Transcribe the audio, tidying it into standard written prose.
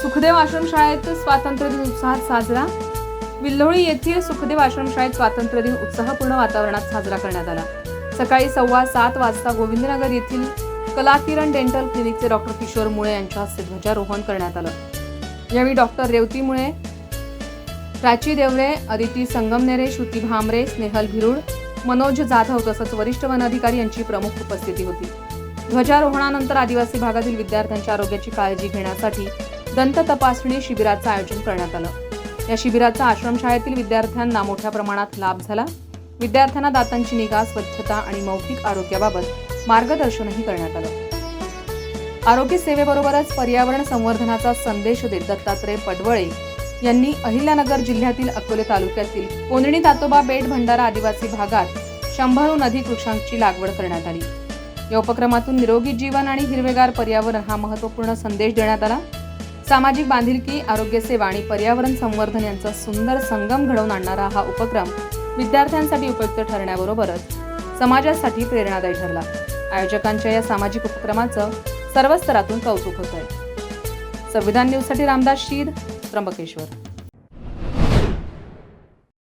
सुखदेव आश्रमशाळेत स्वातंत्र्य दिन उत्साहात साजरा. विल्होळी येथील सुखदेव आश्रमशाळेत स्वातंत्र्य दिन उत्साहपूर्ण वातावरणात साजरा करण्यात आला. सकाळी 7:15 वाजता गोविंदनगर येथील कलाकिरण डेंटल क्लिनिकचे डॉक्टर किशोर मुळे यांच्या हस्ते ध्वजारोहण करण्यात आलं. यावेळी डॉक्टर रेवती मुळे, प्राची देवरे, अदिती संगमनेरे, श्रुती भामरे, स्नेहल भिरुड, मनोज जाधव तसंच वरिष्ठ वन अधिकारी यांची प्रमुख उपस्थिती होती. ध्वजारोहणानंतर आदिवासी भागातील विद्यार्थ्यांच्या आरोग्याची काळजी घेण्यासाठी दंत तपासणी शिबिराचं आयोजन करण्यात आलं. या शिबिराचा आश्रमशाळेतील विद्यार्थ्यांना मोठ्या प्रमाणात लाभ झाला. विद्यार्थ्यांना दातांची निगा, स्वच्छता आणि मौखिक आरोग्याबाबत मार्गदर्शनही करण्यात आलं. आरोग्य सेवेबरोबरच पर्यावरण संवर्धनाचा संदेश देत दत्तात्रय पडवळे यांनी अहिल्यानगर जिल्ह्यातील अकोले तालुक्यातील कोंदणी तातोबा बेट भंडारा आदिवासी भागात 100हून अधिक वृक्षांची लागवड करण्यात आली. या उपक्रमातून निरोगी जीवन आणि हिरवेगार पर्यावरण हा महत्त्वपूर्ण संदेश देण्यात आला. सामाजिक बांधिलकी, आरोग्य सेवा आणि पर्यावरण संवर्धन यांचा सुंदर संगम घडवून आणणारा हा उपक्रम विद्यार्थ्यांसाठी उपयुक्त ठरण्याबरोबरच समाजासाठी प्रेरणादायी ठरला. आयोजकांच्या या सामाजिक उपक्रमाचं सर्व स्तरातून कौतुक होत आहे. संविधान न्यूजसाठी रामदास शीद, त्र्यंबकेश्वर.